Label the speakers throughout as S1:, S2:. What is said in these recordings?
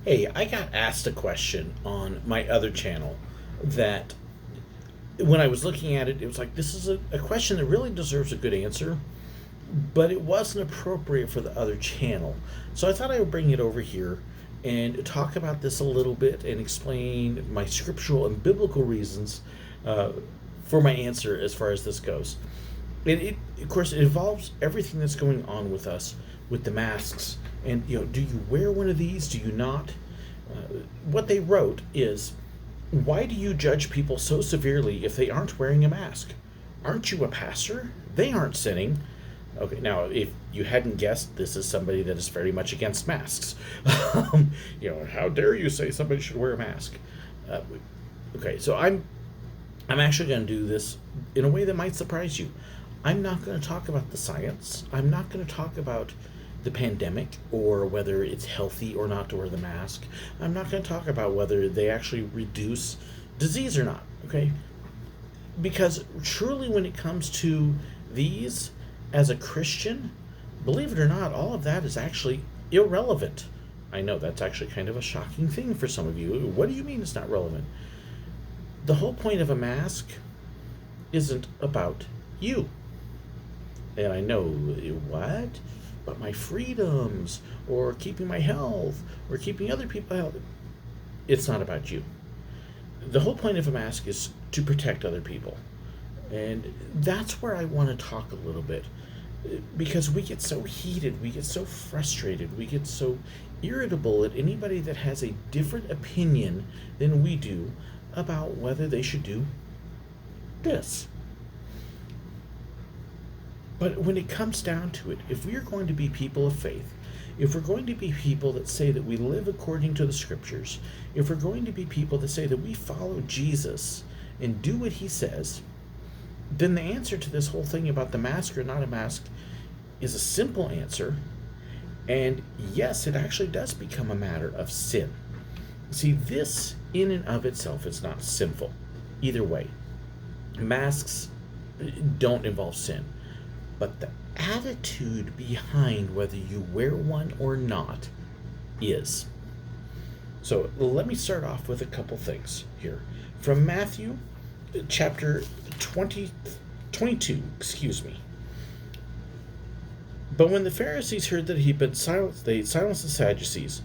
S1: Hey, I got asked a question on my other channel that when I was looking at it, it was like, this is a question that really deserves a good answer, but it wasn't appropriate for the other channel. So I thought I would bring it over here and talk about this a little bit and explain my scriptural and biblical reasons uh, for my answer as far as this goes. And of course, it involves everything that's going on with us with the masks. And, do you wear one of these? Do you not? What they wrote is, why do you judge people so severely if they aren't wearing a mask? Aren't you a pastor? They aren't sinning. Okay, now if you hadn't guessed, this is somebody that is very much against masks. How dare you say somebody should wear a mask? Uh, okay, so I'm actually going to do this in a way that might surprise you. I'm not going to talk about the science. I'm not going to talk about the pandemic or whether it's healthy or not to wear the mask. I'm not going to talk about whether they actually reduce disease or not, okay? Because truly, when it comes to these, as a Christian, believe it or not, all of that is actually irrelevant. I know that's actually kind of a shocking thing for some of you. What do you mean it's not relevant? The whole point of a mask isn't about you. And I know, what? But my freedoms, or keeping my health, or keeping other people healthy. It's not about you. The whole point of a mask is to protect other people. And that's where I want to talk a little bit. Because we get so heated, we get so frustrated, we get so irritable at anybody that has a different opinion than we do about whether they should do this. But when it comes down to it, if we are going to be people of faith, if we're going to be people that say that we live according to the scriptures, if we're going to be people that say that we follow Jesus and do what he says, then the answer to this whole thing about the mask or not a mask is a simple answer. And yes, it actually does become a matter of sin. See, this in and of itself is not sinful. Either way, masks don't involve sin. But the attitude behind whether you wear one or not is. So let me start off with a couple things here. From Matthew chapter 22, excuse me. But when the Pharisees heard that he'd been silenced, they silenced the Sadducees.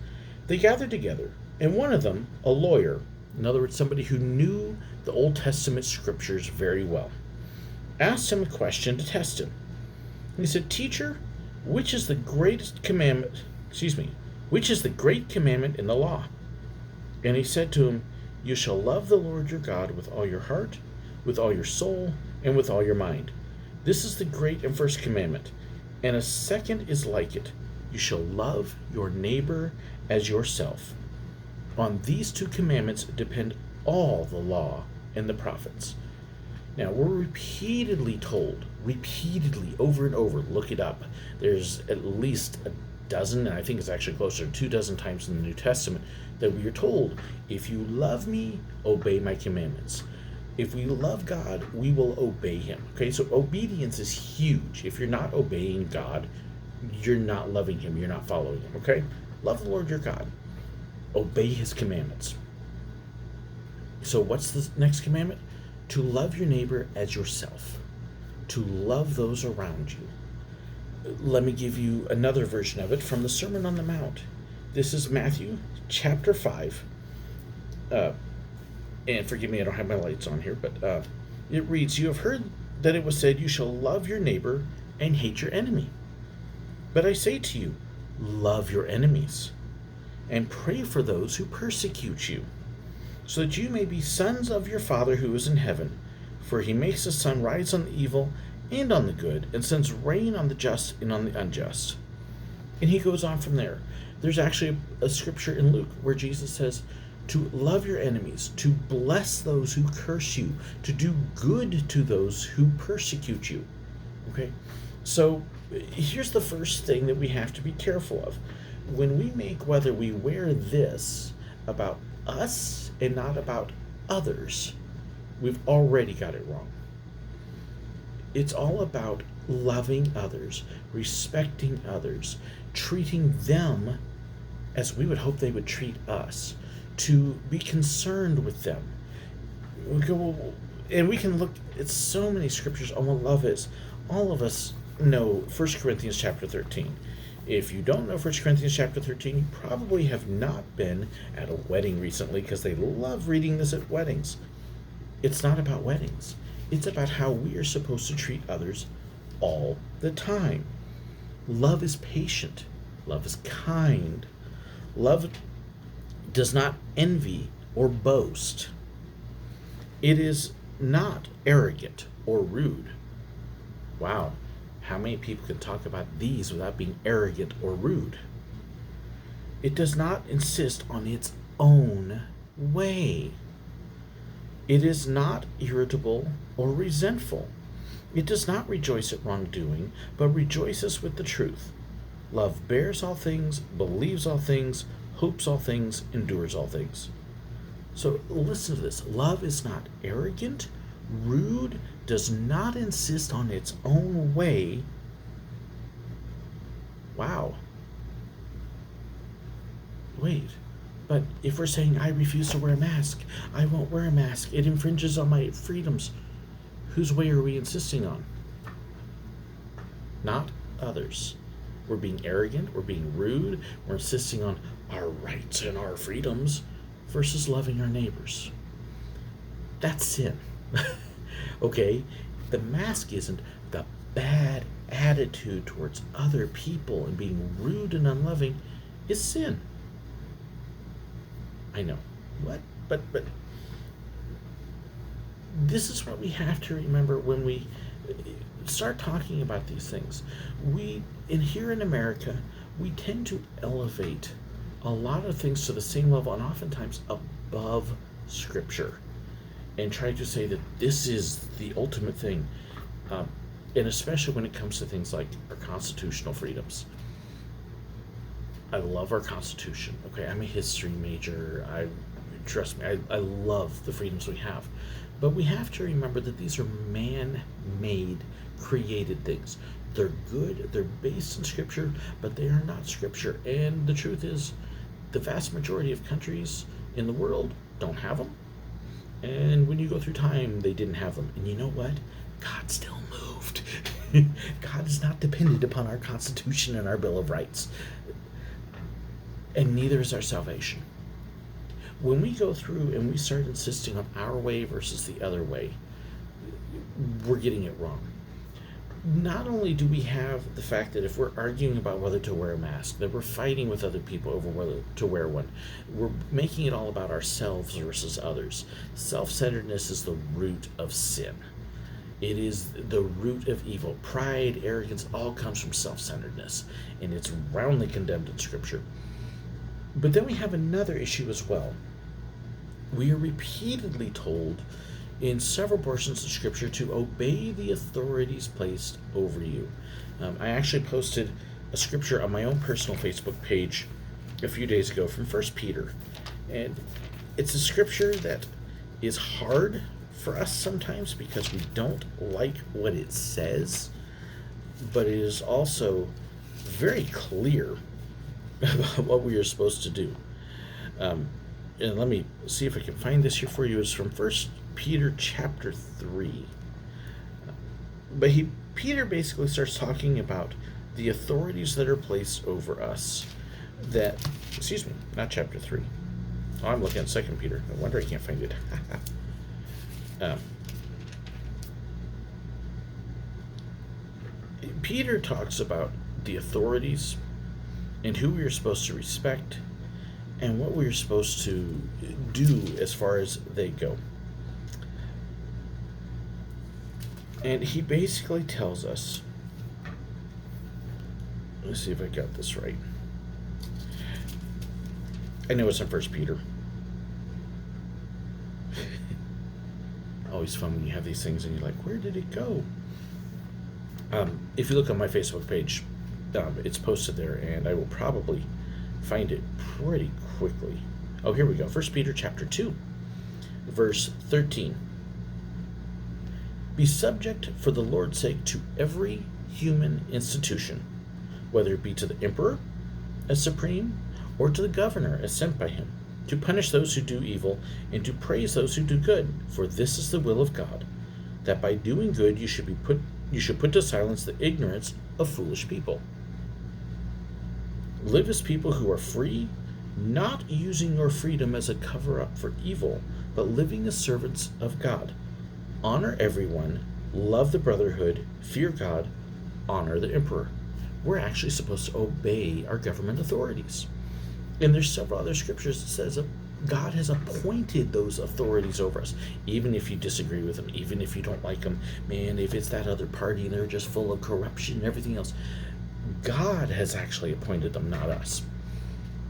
S1: They gathered together, and one of them, a lawyer, in other words, somebody who knew the Old Testament scriptures very well, asked him a question to test him. He said, "Teacher, which is the greatest commandment, which is the great commandment in the law?" And he said to him, "You shall love the Lord your God with all your heart, with all your soul, and with all your mind. This is the great and first commandment. And a second is like it. You shall love your neighbor as yourself. On these two commandments depend all the law and the prophets." Now, we're repeatedly told, over and over, look it up. There's at least a dozen, and I think it's actually closer to 24 times in the New Testament, that we are told, if you love me, obey my commandments. If we love God, we will obey him. Okay, so obedience is huge. If you're not obeying God, you're not loving him, you're not following him, okay? Love the Lord your God. Obey his commandments. So what's the next commandment? To love your neighbor as yourself. To love those around you. Let me give you another version of it from the Sermon on the Mount. This is Matthew chapter 5. And forgive me, I don't have my lights on here, but it reads, "You have heard that it was said, you shall love your neighbor and hate your enemy. But I say to you, love your enemies and pray for those who persecute you, so that you may be sons of your Father who is in heaven. For he makes the sun rise on the evil and on the good, and sends rain on the just and on the unjust." And he goes on from there. There's actually a scripture in Luke where Jesus says to love your enemies, to bless those who curse you, to do good to those who persecute you. Okay? So here's the first thing that we have to be careful of. When we make whether we wear this about us and not about others, we've already got it wrong. It's all about loving others, respecting others, treating them as we would hope they would treat us, to be concerned with them. We go, and we can look at so many scriptures on what love is. All of us know 1 Corinthians chapter 13. If you don't know 1 Corinthians chapter 13, you probably have not been at a wedding recently, because they love reading this at weddings. It's not about weddings. It's about how we are supposed to treat others all the time. Love is patient. Love is kind. Love does not envy or boast. It is not arrogant or rude. Wow, how many people can talk about these without being arrogant or rude? It does not insist on its own way. It is not irritable or resentful. It does not rejoice at wrongdoing, but rejoices with the truth. Love bears all things, believes all things, hopes all things, endures all things. So listen to this. Love is not arrogant, rude, does not insist on its own way. Wow. Wait, but if we're saying I refuse to wear a mask, I won't wear a mask, it infringes on my freedoms, whose way are we insisting on? Not others. We're being arrogant, we're being rude, we're insisting on our rights and our freedoms versus loving our neighbors. That's sin. Okay? The mask isn't. The bad attitude towards other people and being rude and unloving is sin. I know. What? But this is what we have to remember when we start talking about these things. Here in America, we tend to elevate a lot of things to the same level and oftentimes above Scripture, and try to say that this is the ultimate thing, and especially when it comes to things like our constitutional freedoms. I love our Constitution. Okay, I'm a history major. Trust me, I love the freedoms we have. But we have to remember that these are man-made, created things. They're good, they're based in Scripture, but they are not Scripture. And the truth is, the vast majority of countries in the world don't have them. And when you go through time, they didn't have them. And you know what? God still moved. God is not dependent upon our Constitution and our Bill of Rights. And neither is our salvation. When we go through and we start insisting on our way versus the other way, we're getting it wrong. Not only do we have the fact that if we're arguing about whether to wear a mask, that we're fighting with other people over whether to wear one, we're making it all about ourselves versus others. Self-centeredness is the root of sin. It is the root of evil. Pride, arrogance, all comes from self-centeredness, and it's roundly condemned in Scripture. But then we have another issue as well. We are repeatedly told in several portions of Scripture to obey the authorities placed over you. I actually posted a scripture on my own personal Facebook page a few days ago from 1 Peter. And it's a scripture that is hard for us sometimes because we don't like what it says, but it is also very clear about what we are supposed to do. And let me see if I can find this here for you. It's from 1 Peter chapter 3. But Peter basically starts talking about the authorities that are placed over us. Not chapter 3. Oh, I'm looking at 2 Peter. No wonder I can't find it. Peter talks about the authorities and who we are supposed to respect and what we are supposed to do as far as they go. And he basically tells us, let's see if I got this right. I know it's in 1 Peter. Always fun when you have these things and you're like, where did it go? If you look on my Facebook page, it's posted there, and I will probably find it pretty quickly. Oh, here we go. 1 Peter chapter 2, verse 13. Be subject for the Lord's sake to every human institution, whether it be to the emperor as supreme, or to the governor as sent by him, to punish those who do evil and to praise those who do good, for this is the will of God, that by doing good you should put to silence the ignorance of foolish people. Live as people who are free, not using your freedom as a cover up for evil, but living as servants of God. Honor everyone, love the brotherhood, fear God, honor the emperor. We're actually supposed to obey our government authorities. And there's several other scriptures that says that God has appointed those authorities over us, even if you disagree with them, even if you don't like them. Man, if it's that other party and they're just full of corruption and everything else, God has actually appointed them, not us.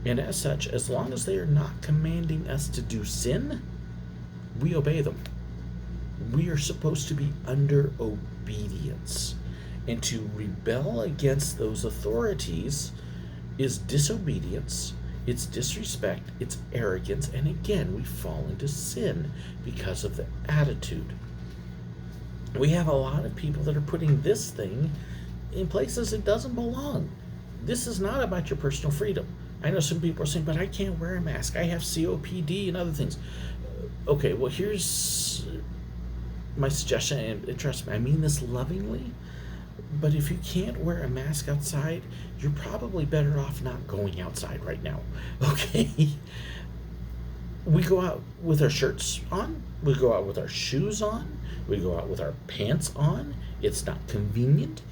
S1: And as such, as long as they are not commanding us to do sin, we obey them. We are supposed to be under obedience. And to rebel against those authorities is disobedience, it's disrespect, it's arrogance, and again, we fall into sin because of the attitude. We have a lot of people that are putting this thing in places it doesn't belong. This is not about your personal freedom. I know some people are saying, but I can't wear a mask. I have COPD and other things. Okay, well, here's my suggestion, and trust me, I mean this lovingly. But if you can't wear a mask outside, you're probably better off not going outside right now. Okay? We go out with our shirts on. We go out with our shoes on. We go out with our pants on. It's not convenient.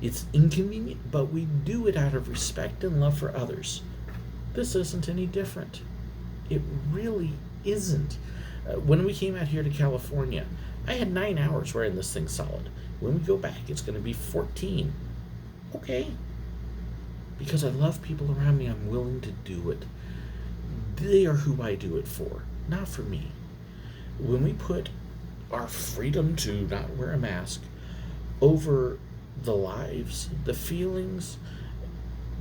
S1: It's inconvenient, but we do it out of respect and love for others. This isn't any different. It really isn't. When we came out here to California, I had 9 hours wearing this thing solid. When we go back, it's going to be 14. Okay. Because I love people around me, I'm willing to do it. They are who I do it for, not for me. When we put our freedom to not wear a mask over the lives, the feelings,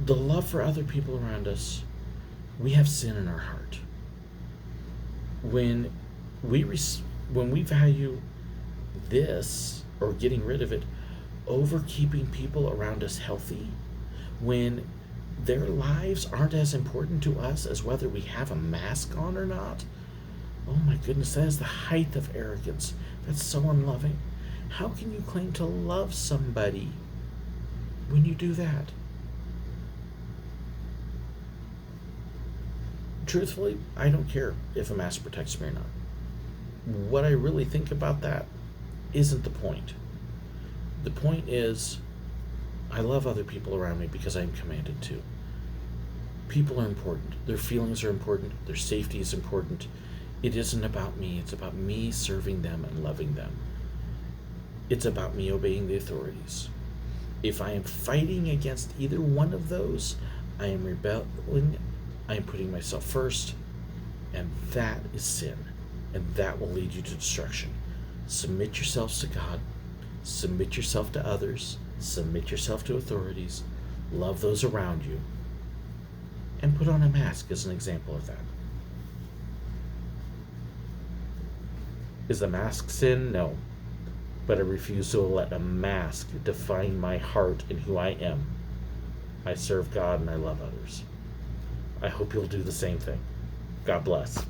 S1: the love for other people around us, we have sin in our heart. When we value this or getting rid of it over keeping people around us healthy, when their lives aren't as important to us as whether we have a mask on or not, oh my goodness, that is the height of arrogance. That's so unloving. How can you claim to love somebody when you do that? Truthfully, I don't care if a mask protects me or not. What I really think about that isn't the point. The point is, I love other people around me because I'm commanded to. People are important. Their feelings are important. Their safety is important. It isn't about me. It's about me serving them and loving them. It's about me obeying the authorities. If I am fighting against either one of those, I am rebelling. I am putting myself first, and that is sin, and that will lead you to destruction. Submit yourselves to God. Submit yourself to others. Submit yourself to authorities. Love those around you. And put on a mask as an example of that. Is a mask sin? No. But I refuse to let a mask define my heart and who I am. I serve God and I love others. I hope you'll do the same thing. God bless.